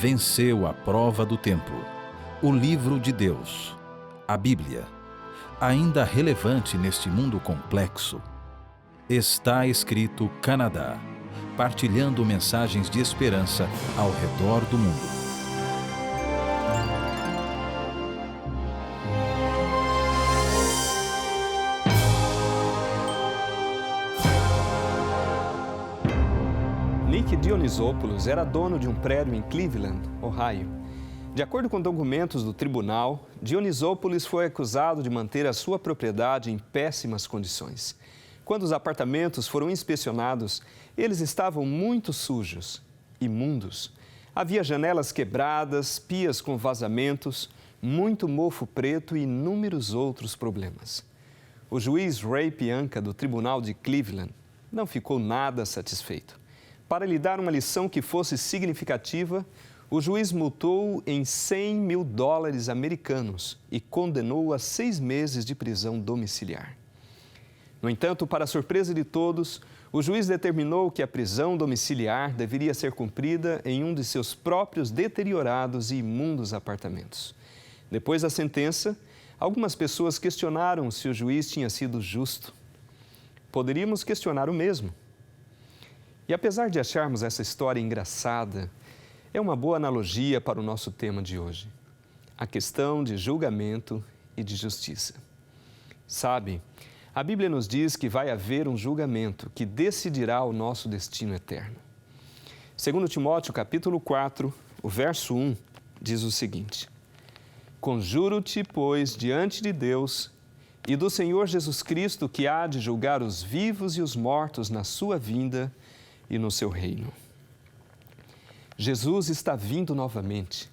Venceu a prova do tempo. O livro de Deus, a Bíblia, ainda relevante neste mundo complexo. Está escrito Canadá, partilhando mensagens de esperança ao redor do mundo. Nick Dionisopoulos era dono de um prédio em Cleveland, Ohio. De acordo com documentos do tribunal, Dionisopoulos foi acusado de manter a sua propriedade em péssimas condições. Quando os apartamentos foram inspecionados, eles estavam muito sujos, imundos. Havia janelas quebradas, pias com vazamentos, muito mofo preto e inúmeros outros problemas. O juiz Ray Pianka, do tribunal de Cleveland, não ficou nada satisfeito. Para lhe dar uma lição que fosse significativa, o juiz multou em $100 mil americanos e condenou-o a 6 meses de prisão domiciliar. No entanto, para surpresa de todos, o juiz determinou que a prisão domiciliar deveria ser cumprida em um de seus próprios deteriorados e imundos apartamentos. Depois da sentença, algumas pessoas questionaram se o juiz tinha sido justo. Poderíamos questionar o mesmo. E apesar de acharmos essa história engraçada, é uma boa analogia para o nosso tema de hoje, a questão de julgamento e de justiça. Sabe, a Bíblia nos diz que vai haver um julgamento que decidirá o nosso destino eterno. Segundo Timóteo, capítulo 4, o verso 1, diz o seguinte: Conjuro-te, pois, diante de Deus e do Senhor Jesus Cristo, que há de julgar os vivos e os mortos na sua vinda e no seu reino. Jesus está vindo novamente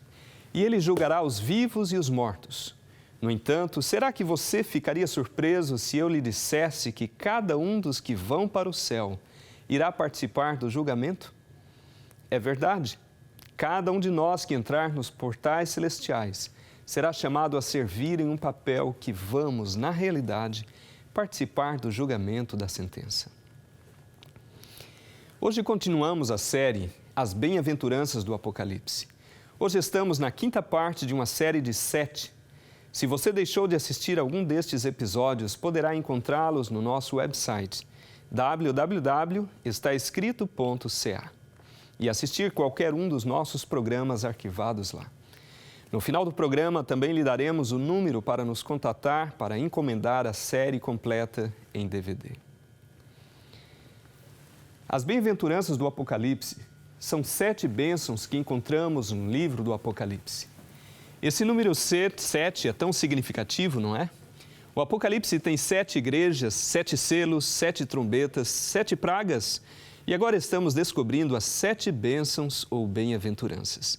e Ele julgará os vivos e os mortos. No entanto, será que você ficaria surpreso se eu lhe dissesse que cada um dos que vão para o céu irá participar do julgamento? É verdade. Cada um de nós que entrar nos portais celestiais será chamado a servir em um papel que vamos, na realidade, participar do julgamento da sentença. Hoje continuamos a série As Bem-aventuranças do Apocalipse. Hoje estamos na 5ª parte de uma série de 7. Se você deixou de assistir algum destes episódios, poderá encontrá-los no nosso website www.estaescrito.ca e assistir qualquer um dos nossos programas arquivados lá. No final do programa, também lhe daremos o número para nos contatar para encomendar a série completa em DVD. As bem-aventuranças do Apocalipse são 7 bênçãos que encontramos no livro do Apocalipse. Esse número 7 é tão significativo, não é? O Apocalipse tem 7 igrejas, 7 selos, 7 trombetas, 7 pragas e agora estamos descobrindo as 7 bênçãos ou bem-aventuranças.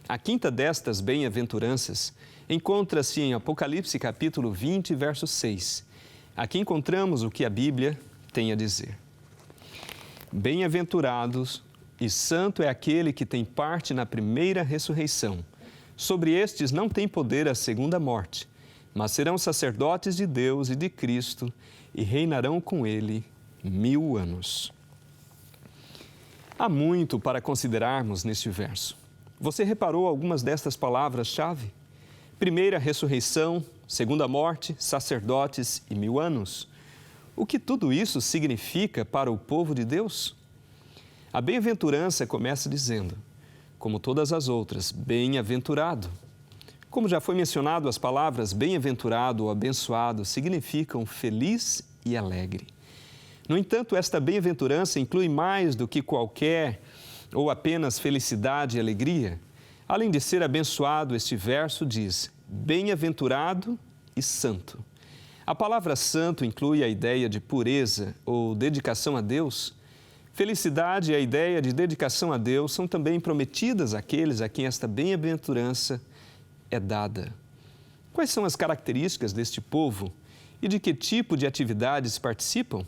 A 5ª destas bem-aventuranças encontra-se em Apocalipse capítulo 20, verso 6. Aqui encontramos o que a Bíblia tem a dizer. Bem-aventurados e santo é aquele que tem parte na primeira ressurreição. Sobre estes não tem poder a segunda morte, mas serão sacerdotes de Deus e de Cristo e reinarão com Ele 1000 anos. Há muito para considerarmos neste verso. Você reparou algumas destas palavras-chave? Primeira ressurreição, segunda morte, sacerdotes e 1000 anos. O que tudo isso significa para o povo de Deus? A bem-aventurança começa dizendo, como todas as outras, bem-aventurado. Como já foi mencionado, as palavras bem-aventurado ou abençoado significam feliz e alegre. No entanto, esta bem-aventurança inclui mais do que qualquer ou apenas felicidade e alegria. Além de ser abençoado, este verso diz, bem-aventurado e santo. A palavra santo inclui a ideia de pureza ou dedicação a Deus. Felicidade e a ideia de dedicação a Deus são também prometidas àqueles a quem esta bem-aventurança é dada. Quais são as características deste povo e de que tipo de atividades participam?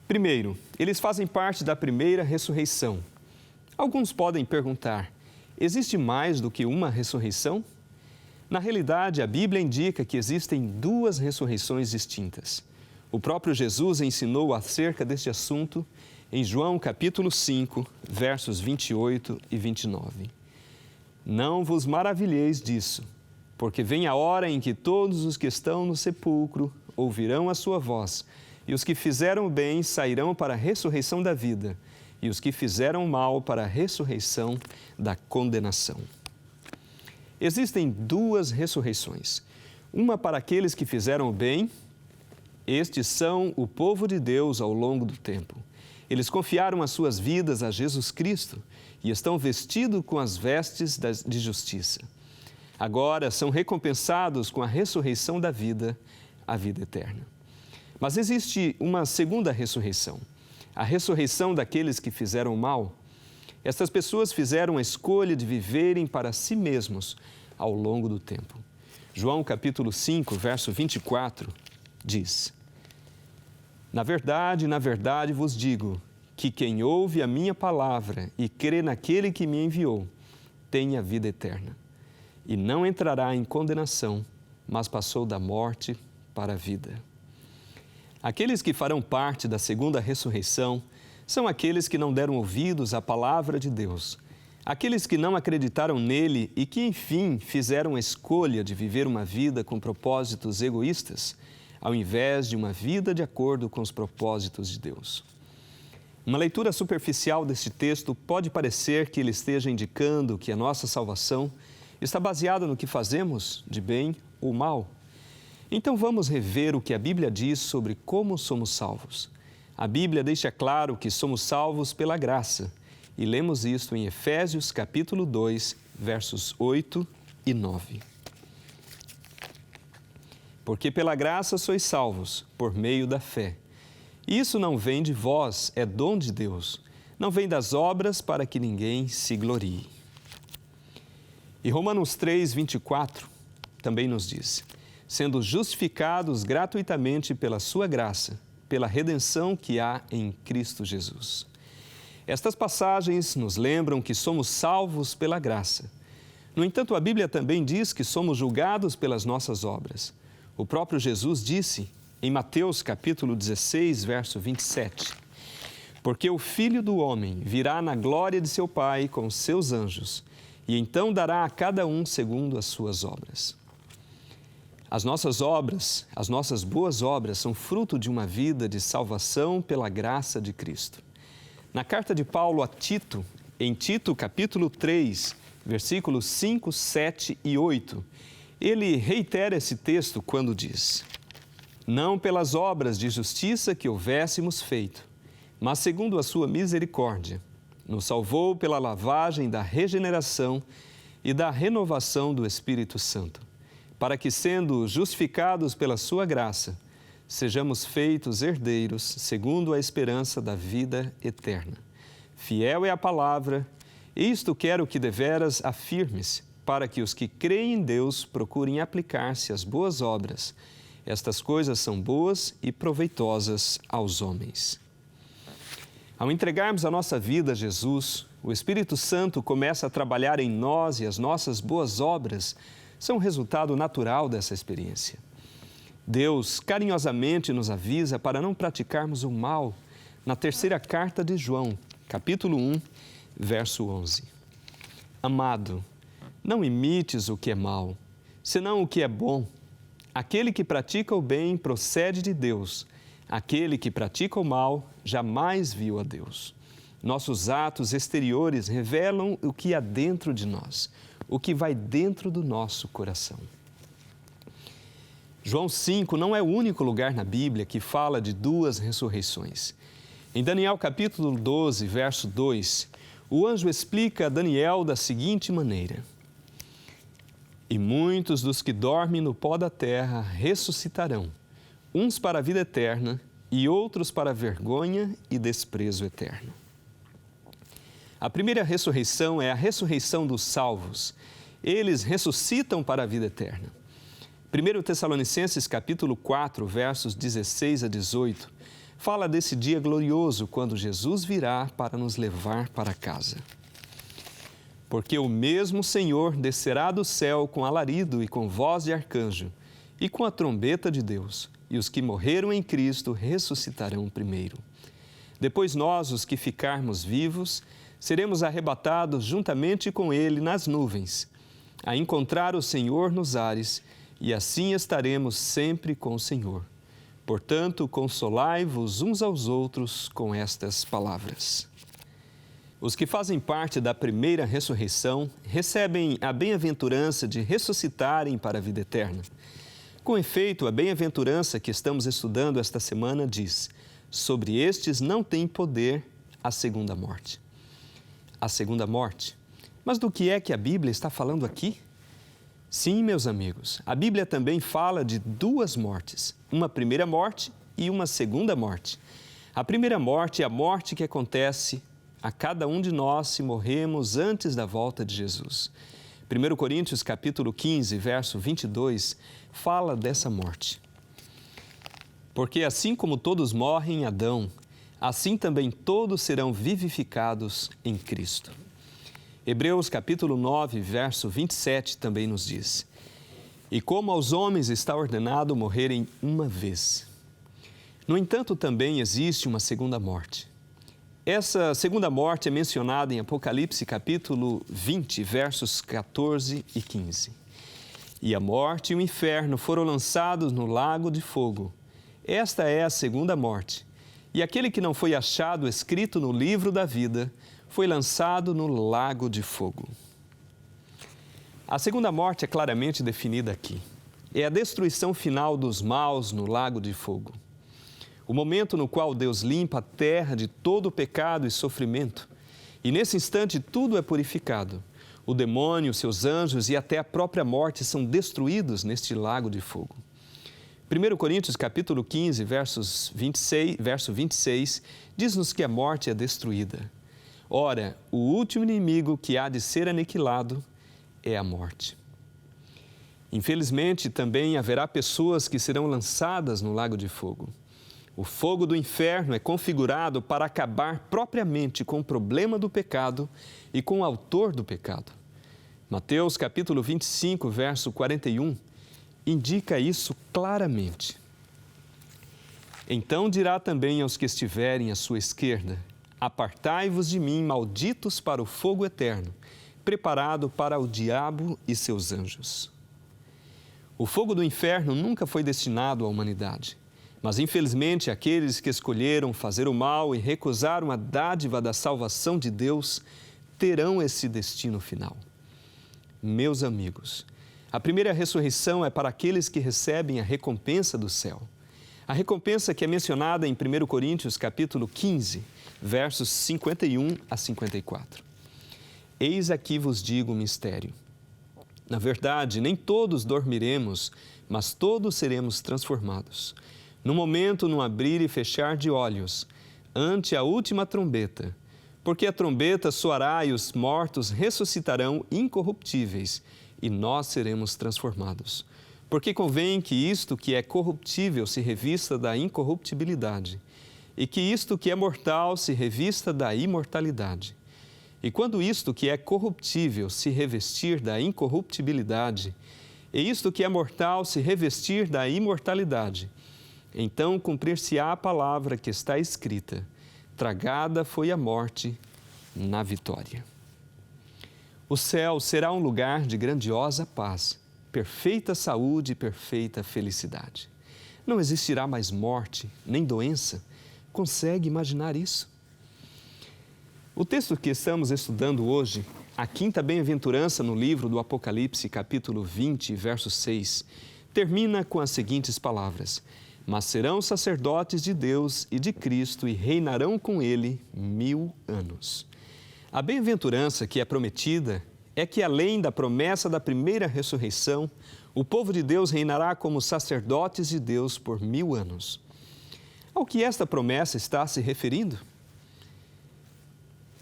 Primeiro, eles fazem parte da primeira ressurreição. Alguns podem perguntar, existe mais do que uma ressurreição? Na realidade, a Bíblia indica que existem 2 ressurreições distintas. O próprio Jesus ensinou acerca deste assunto em João capítulo 5, versos 28 e 29. Não vos maravilheis disso, porque vem a hora em que todos os que estão no sepulcro ouvirão a sua voz, e os que fizeram o bem sairão para a ressurreição da vida, e os que fizeram o mal para a ressurreição da condenação. Existem duas ressurreições, uma para aqueles que fizeram o bem. Estes são o povo de Deus ao longo do tempo. Eles confiaram as suas vidas a Jesus Cristo e estão vestidos com as vestes de justiça. Agora são recompensados com a ressurreição da vida, a vida eterna. Mas existe uma segunda ressurreição, a ressurreição daqueles que fizeram o mal. Estas pessoas fizeram a escolha de viverem para si mesmos ao longo do tempo. João capítulo 5, verso 24, diz: na verdade vos digo que quem ouve a minha palavra e crê naquele que me enviou, tem a vida eterna, e não entrará em condenação, mas passou da morte para a vida. Aqueles que farão parte da segunda ressurreição são aqueles que não deram ouvidos à palavra de Deus, aqueles que não acreditaram nele e que, enfim, fizeram a escolha de viver uma vida com propósitos egoístas, ao invés de uma vida de acordo com os propósitos de Deus. Uma leitura superficial deste texto pode parecer que ele esteja indicando que a nossa salvação está baseada no que fazemos de bem ou mal. Então vamos rever o que a Bíblia diz sobre como somos salvos. A Bíblia deixa claro que somos salvos pela graça, e lemos isto em Efésios capítulo 2, versos 8 e 9. Porque pela graça sois salvos, por meio da fé. Isso não vem de vós, é dom de Deus. Não vem das obras para que ninguém se glorie. E Romanos 3, 24 também nos diz: sendo justificados gratuitamente pela sua graça, pela redenção que há em Cristo Jesus. Estas passagens nos lembram que somos salvos pela graça. No entanto, a Bíblia também diz que somos julgados pelas nossas obras. O próprio Jesus disse em Mateus capítulo 16, verso 27, porque o Filho do Homem virá na glória de seu Pai com os seus anjos, e então dará a cada um segundo as suas obras. As nossas obras, as nossas boas obras, são fruto de uma vida de salvação pela graça de Cristo. Na carta de Paulo a Tito, em Tito capítulo 3, versículos 5, 7 e 8, ele reitera esse texto quando diz: não pelas obras de justiça que houvéssemos feito, mas segundo a sua misericórdia, nos salvou pela lavagem da regeneração e da renovação do Espírito Santo, para que, sendo justificados pela sua graça, sejamos feitos herdeiros segundo a esperança da vida eterna. Fiel é a palavra, isto quero que deveras afirmes, para que os que creem em Deus procurem aplicar-se às boas obras. Estas coisas são boas e proveitosas aos homens. Ao entregarmos a nossa vida a Jesus, o Espírito Santo começa a trabalhar em nós e as nossas boas obras são resultado natural dessa experiência. Deus carinhosamente nos avisa para não praticarmos o mal na terceira carta de João, capítulo 1, verso 11. Amado, não imites o que é mal, senão o que é bom. Aquele que pratica o bem procede de Deus. Aquele que pratica o mal jamais viu a Deus. Nossos atos exteriores revelam o que há dentro de nós, o que vai dentro do nosso coração. João 5 não é o único lugar na Bíblia que fala de duas ressurreições. Em Daniel capítulo 12, verso 2, o anjo explica a Daniel da seguinte maneira: e muitos dos que dormem no pó da terra ressuscitarão, uns para a vida eterna e outros para a vergonha e desprezo eterno. A primeira ressurreição é a ressurreição dos salvos. Eles ressuscitam para a vida eterna. 1 Tessalonicenses capítulo 4, versos 16 a 18, fala desse dia glorioso quando Jesus virá para nos levar para casa. Porque o mesmo Senhor descerá do céu com alarido e com voz de arcanjo e com a trombeta de Deus, e os que morreram em Cristo ressuscitarão primeiro. Depois nós, os que ficarmos vivos, seremos arrebatados juntamente com Ele nas nuvens, a encontrar o Senhor nos ares, e assim estaremos sempre com o Senhor. Portanto, consolai-vos uns aos outros com estas palavras. Os que fazem parte da primeira ressurreição recebem a bem-aventurança de ressuscitarem para a vida eterna. Com efeito, a bem-aventurança que estamos estudando esta semana diz: sobre estes não tem poder a segunda morte. A segunda morte? Mas do que é que a Bíblia está falando aqui? Sim, meus amigos, a Bíblia também fala de duas mortes, uma primeira morte e uma segunda morte. A primeira morte é a morte que acontece a cada um de nós se morremos antes da volta de Jesus. 1 Coríntios capítulo 15, verso 22, fala dessa morte. Porque assim como todos morrem em Adão, assim também todos serão vivificados em Cristo. Hebreus capítulo 9, verso 27 também nos diz: e como aos homens está ordenado morrerem uma vez. No entanto, também existe uma segunda morte. Essa segunda morte é mencionada em Apocalipse capítulo 20, versos 14 e 15. E a morte e o inferno foram lançados no lago de fogo. Esta é a segunda morte. E aquele que não foi achado escrito no livro da vida foi lançado no lago de fogo. A segunda morte é claramente definida aqui. É a destruição final dos maus no lago de fogo. O momento no qual Deus limpa a terra de todo o pecado e sofrimento. E nesse instante tudo é purificado. O demônio, seus anjos e até a própria morte são destruídos neste lago de fogo. 1 Coríntios capítulo 15, verso 26, diz-nos que a morte é destruída. Ora, o último inimigo que há de ser aniquilado é a morte. Infelizmente, também haverá pessoas que serão lançadas no lago de fogo. O fogo do inferno é configurado para acabar propriamente com o problema do pecado e com o autor do pecado. Mateus capítulo 25, verso 41, indica isso claramente. Então dirá também aos que estiverem à sua esquerda: apartai-vos de mim, malditos, para o fogo eterno, preparado para o diabo e seus anjos. O fogo do inferno nunca foi destinado à humanidade, mas infelizmente aqueles que escolheram fazer o mal e recusaram a dádiva da salvação de Deus terão esse destino final. Meus amigos, a primeira ressurreição é para aqueles que recebem a recompensa do céu. A recompensa que é mencionada em 1 Coríntios capítulo 15, versos 51 a 54. Eis aqui vos digo o mistério. Na verdade, nem todos dormiremos, mas todos seremos transformados. No momento, no abrir e fechar de olhos, ante a última trombeta, porque a trombeta soará e os mortos ressuscitarão incorruptíveis, e nós seremos transformados. Porque convém que isto que é corruptível se revista da incorruptibilidade, e que isto que é mortal se revista da imortalidade. E quando isto que é corruptível se revestir da incorruptibilidade, e isto que é mortal se revestir da imortalidade, então cumprir-se-á a palavra que está escrita: tragada foi a morte na vitória. O céu será um lugar de grandiosa paz, perfeita saúde e perfeita felicidade. Não existirá mais morte, nem doença. Consegue imaginar isso? O texto que estamos estudando hoje, a quinta bem-aventurança no livro do Apocalipse, capítulo 20, verso 6, termina com as seguintes palavras: mas serão sacerdotes de Deus e de Cristo e reinarão com Ele 1000 anos. A bem-aventurança que é prometida é que, além da promessa da primeira ressurreição, o povo de Deus reinará como sacerdotes de Deus por 1000 anos. Ao que esta promessa está se referindo?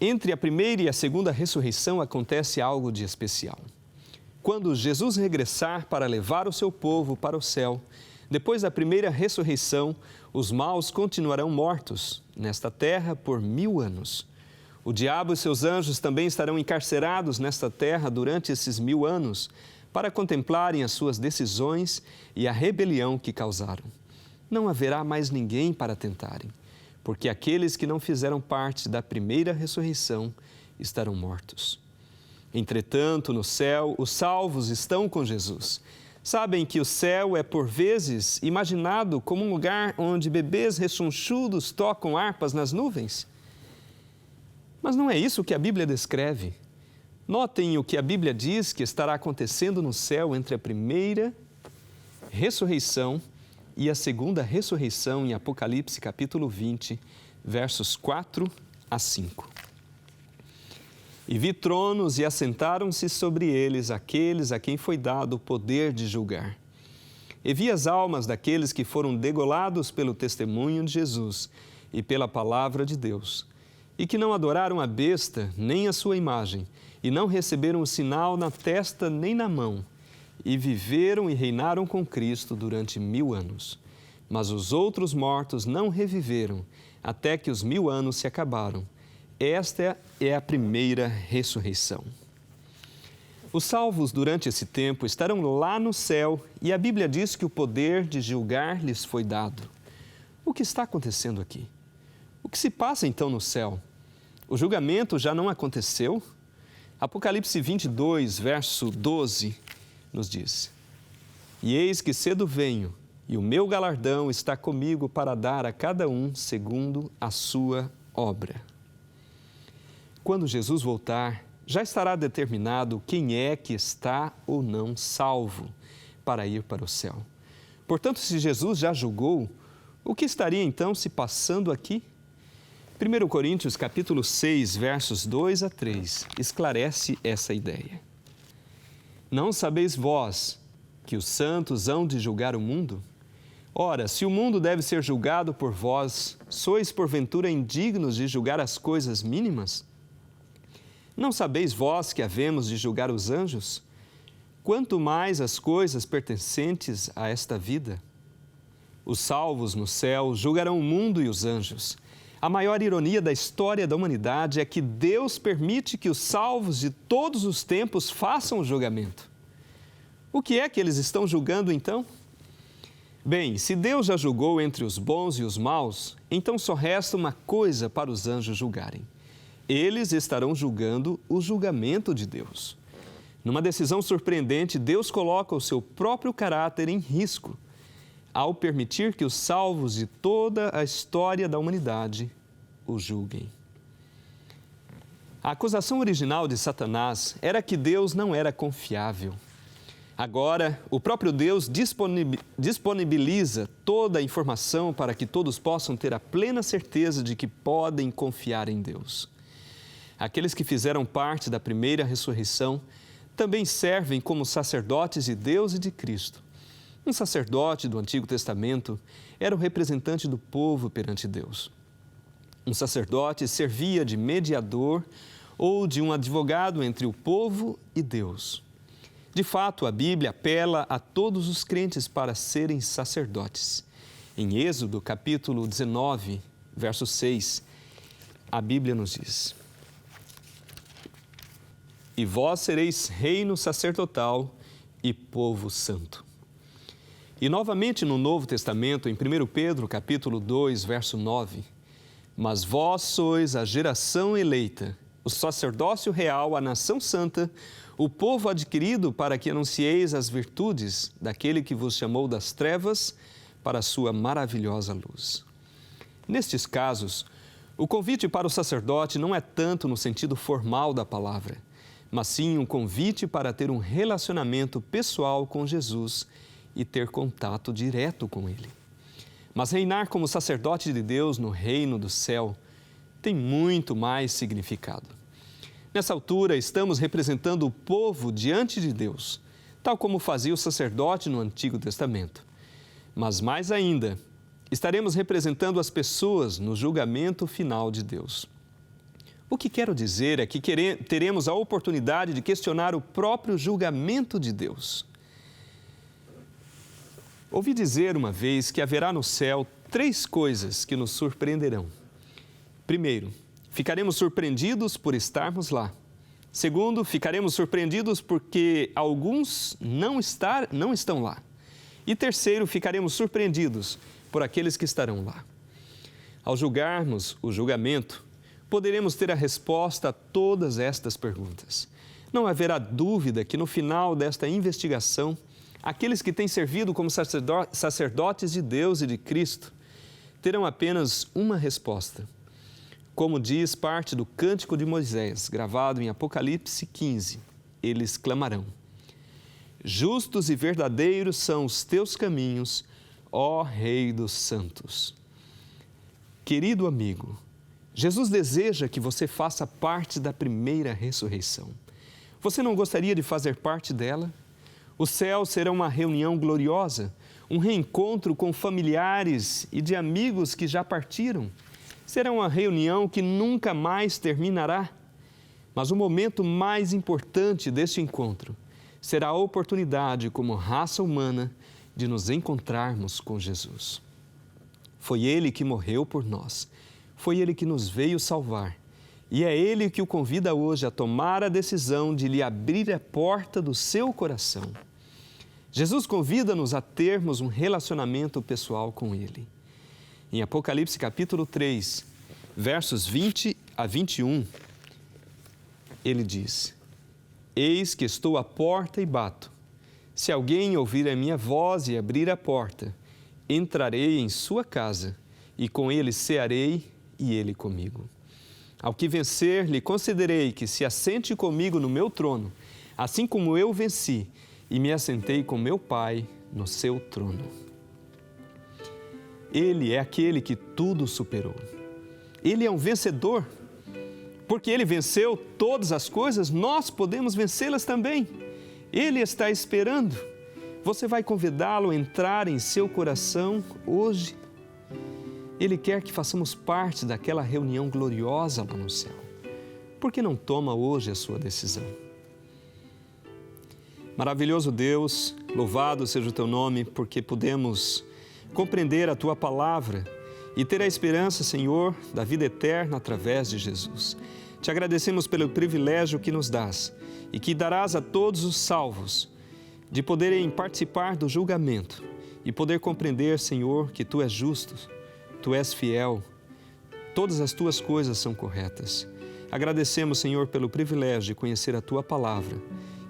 Entre a primeira e a segunda ressurreição acontece algo de especial. Quando Jesus regressar para levar o seu povo para o céu, depois da primeira ressurreição, os maus continuarão mortos nesta terra por 1000 anos. O diabo e seus anjos também estarão encarcerados nesta terra durante esses 1000 anos para contemplarem as suas decisões e a rebelião que causaram. Não haverá mais ninguém para tentarem, porque aqueles que não fizeram parte da primeira ressurreição estarão mortos. Entretanto, no céu, os salvos estão com Jesus. Sabem que o céu é, por vezes, imaginado como um lugar onde bebês rechonchudos tocam harpas nas nuvens. Mas não é isso que a Bíblia descreve. Notem o que a Bíblia diz que estará acontecendo no céu entre a primeira ressurreição e a segunda ressurreição em Apocalipse capítulo 20, versos 4 a 5. E vi tronos e assentaram-se sobre eles aqueles a quem foi dado o poder de julgar. E vi as almas daqueles que foram degolados pelo testemunho de Jesus e pela palavra de Deus, e que não adoraram a besta nem a sua imagem, e não receberam o sinal na testa nem na mão, e viveram e reinaram com Cristo durante 1000 anos. Mas os outros mortos não reviveram, até que os 1000 anos se acabaram. Esta é a primeira ressurreição. Os salvos durante esse tempo estarão lá no céu e a Bíblia diz que o poder de julgar lhes foi dado. O que está acontecendo aqui? O que se passa então no céu? O julgamento já não aconteceu? Apocalipse 22, verso 12, nos diz: E eis que cedo venho, e o meu galardão está comigo para dar a cada um segundo a sua obra. Quando Jesus voltar, já estará determinado quem é que está ou não salvo para ir para o céu. Portanto, se Jesus já julgou, o que estaria então se passando aqui? 1 Coríntios capítulo 6, versos 2 a 3, esclarece essa ideia. Não sabeis vós que os santos hão de julgar o mundo? Ora, se o mundo deve ser julgado por vós, sois porventura indignos de julgar as coisas mínimas? Não sabeis vós que havemos de julgar os anjos? Quanto mais as coisas pertencentes a esta vida? Os salvos no céu julgarão o mundo e os anjos. A maior ironia da história da humanidade é que Deus permite que os salvos de todos os tempos façam o julgamento. O que é que eles estão julgando então? Bem, se Deus já julgou entre os bons e os maus, então só resta uma coisa para os anjos julgarem. Eles estarão julgando o julgamento de Deus. Numa decisão surpreendente, Deus coloca o seu próprio caráter em risco ao permitir que os salvos de toda a história da humanidade o julguem. A acusação original de Satanás era que Deus não era confiável. Agora, o próprio Deus disponibiliza toda a informação para que todos possam ter a plena certeza de que podem confiar em Deus. Aqueles que fizeram parte da primeira ressurreição também servem como sacerdotes de Deus e de Cristo. Um sacerdote do Antigo Testamento era o representante do povo perante Deus. Um sacerdote servia de mediador ou de um advogado entre o povo e Deus. De fato, a Bíblia apela a todos os crentes para serem sacerdotes. Em Êxodo, capítulo 19, verso 6, a Bíblia nos diz: E vós sereis reino sacerdotal e povo santo. E novamente no Novo Testamento, em 1 Pedro, capítulo 2, verso 9, Mas vós sois a geração eleita, o sacerdócio real, a nação santa, o povo adquirido para que anuncieis as virtudes daquele que vos chamou das trevas para a sua maravilhosa luz. Nestes casos, o convite para o sacerdote não é tanto no sentido formal da palavra, mas sim um convite para ter um relacionamento pessoal com Jesus e ter contato direto com Ele. Mas reinar como sacerdote de Deus no reino do céu tem muito mais significado. Nessa altura, estamos representando o povo diante de Deus, tal como fazia o sacerdote no Antigo Testamento. Mas mais ainda, estaremos representando as pessoas no julgamento final de Deus. O que quero dizer é que teremos a oportunidade de questionar o próprio julgamento de Deus. Ouvi dizer uma vez que haverá no céu 3 coisas que nos surpreenderão. Primeiro, ficaremos surpreendidos por estarmos lá. Segundo, ficaremos surpreendidos porque alguns não estão lá. E terceiro, ficaremos surpreendidos por aqueles que estarão lá. Ao julgarmos o julgamento, poderemos ter a resposta a todas estas perguntas. Não haverá dúvida que no final desta investigação, aqueles que têm servido como sacerdotes de Deus e de Cristo terão apenas uma resposta. Como diz parte do Cântico de Moisés, gravado em Apocalipse 15, eles clamarão: justos e verdadeiros são os teus caminhos, ó Rei dos santos. Querido amigo, Jesus deseja que você faça parte da primeira ressurreição. Você não gostaria de fazer parte dela? O céu será uma reunião gloriosa, um reencontro com familiares e de amigos que já partiram. Será uma reunião que nunca mais terminará. Mas o momento mais importante deste encontro será a oportunidade, como raça humana, de nos encontrarmos com Jesus. Foi Ele que morreu por nós, foi Ele que nos veio salvar e é Ele que o convida hoje a tomar a decisão de lhe abrir a porta do seu coração. Jesus convida-nos a termos um relacionamento pessoal com Ele. Em Apocalipse capítulo 3, versos 20 a 21, Ele diz: eis que estou à porta e bato. Se alguém ouvir a minha voz e abrir a porta, entrarei em sua casa e com ele cearei e ele comigo. Ao que vencer, lhe concederei que se assente comigo no meu trono, assim como eu venci e me assentei com meu Pai no seu trono. Ele é aquele que tudo superou. Ele é um vencedor. Porque Ele venceu todas as coisas, nós podemos vencê-las também. Ele está esperando. Você vai convidá-lo a entrar em seu coração hoje. Ele quer que façamos parte daquela reunião gloriosa lá no céu. Por que não toma hoje a sua decisão? Maravilhoso Deus, louvado seja o Teu nome, porque podemos compreender a Tua palavra e ter a esperança, Senhor, da vida eterna através de Jesus. Te agradecemos pelo privilégio que nos dás e que darás a todos os salvos de poderem participar do julgamento e poder compreender, Senhor, que Tu és justo, Tu és fiel, todas as Tuas coisas são corretas. Agradecemos, Senhor, pelo privilégio de conhecer a Tua palavra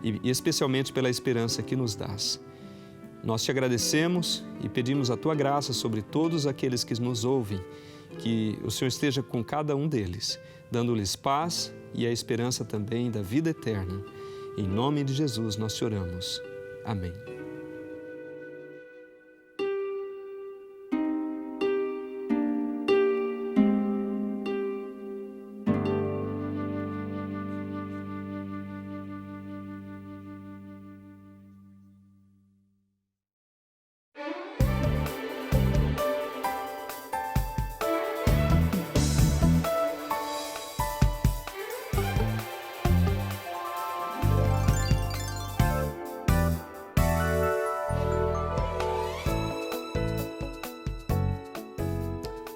e especialmente pela esperança que nos dás. Nós te agradecemos e pedimos a Tua graça sobre todos aqueles que nos ouvem, que o Senhor esteja com cada um deles, dando-lhes paz e a esperança também da vida eterna. Em nome de Jesus nós te oramos. Amém.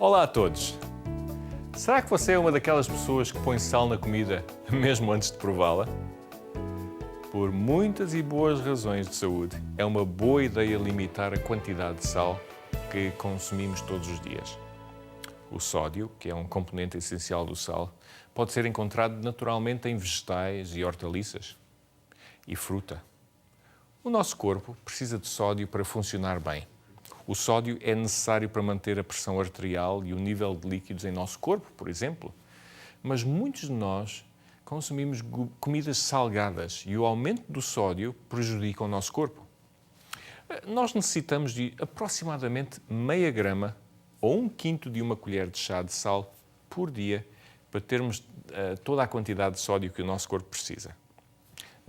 Olá a todos! Será que você é uma daquelas pessoas que põe sal na comida mesmo antes de prová-la? Por muitas e boas razões de saúde, é uma boa ideia limitar a quantidade de sal que consumimos todos os dias. O sódio, que é um componente essencial do sal, pode ser encontrado naturalmente em vegetais e hortaliças e fruta. O nosso corpo precisa de sódio para funcionar bem. O sódio é necessário para manter a pressão arterial e o nível de líquidos em nosso corpo, por exemplo. Mas muitos de nós consumimos comidas salgadas e o aumento do sódio prejudica o nosso corpo. Nós necessitamos de aproximadamente meia grama ou 1/5 de uma colher de chá de sal por dia para termos toda a quantidade de sódio que o nosso corpo precisa.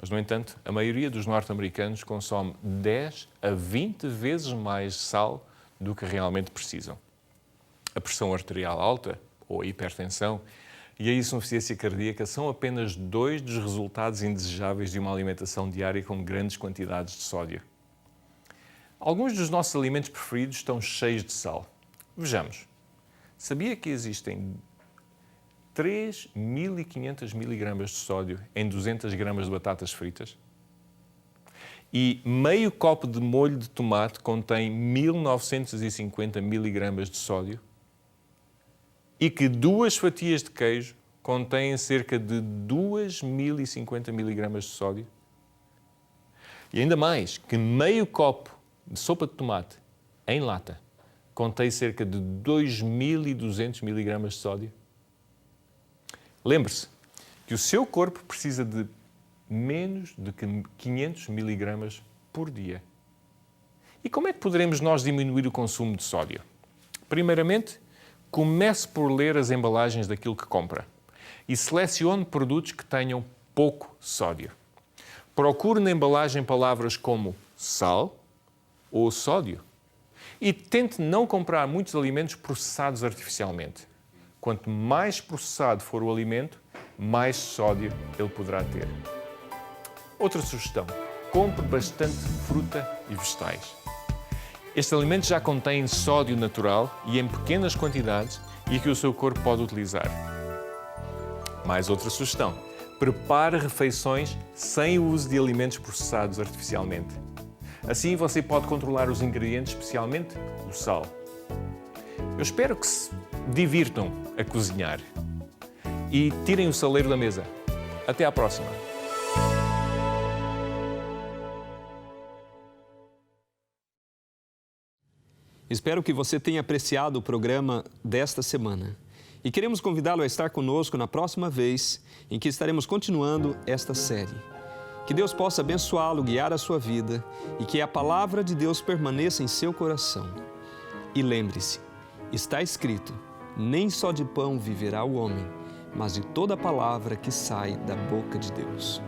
Mas, no entanto, a maioria dos norte-americanos consome 10 a 20 vezes mais sal do que realmente precisam. A pressão arterial alta, ou a hipertensão, e a insuficiência cardíaca são apenas 2 dos resultados indesejáveis de uma alimentação diária com grandes quantidades de sódio. Alguns dos nossos alimentos preferidos estão cheios de sal. Vejamos. Sabia que existem 3.500 miligramas de sódio em 200 gramas de batatas fritas? E meio copo de molho de tomate contém 1.950 miligramas de sódio? e que 2 fatias de queijo contêm cerca de 2.050 miligramas de sódio. E ainda mais, que meio copo de sopa de tomate em lata contém cerca de 2.200 miligramas de sódio. Lembre-se que o seu corpo precisa de menos de 500 miligramas por dia. E como é que poderemos nós diminuir o consumo de sódio? Primeiramente, comece por ler as embalagens daquilo que compra e selecione produtos que tenham pouco sódio. Procure na embalagem palavras como sal ou sódio e tente não comprar muitos alimentos processados artificialmente. Quanto mais processado for o alimento, mais sódio ele poderá ter. Outra sugestão: compre bastante fruta e vegetais. Estes alimentos já contêm sódio natural e em pequenas quantidades e que o seu corpo pode utilizar. Mais outra sugestão: prepare refeições sem o uso de alimentos processados artificialmente. Assim você pode controlar os ingredientes, especialmente o sal. Eu espero que se divirtam a cozinhar e tirem o saleiro da mesa. Até à próxima! Espero que você tenha apreciado o programa desta semana. E queremos convidá-lo a estar conosco na próxima vez em que estaremos continuando esta série. Que Deus possa abençoá-lo, guiar a sua vida e que a palavra de Deus permaneça em seu coração. E lembre-se, está escrito: nem só de pão viverá o homem, mas de toda palavra que sai da boca de Deus.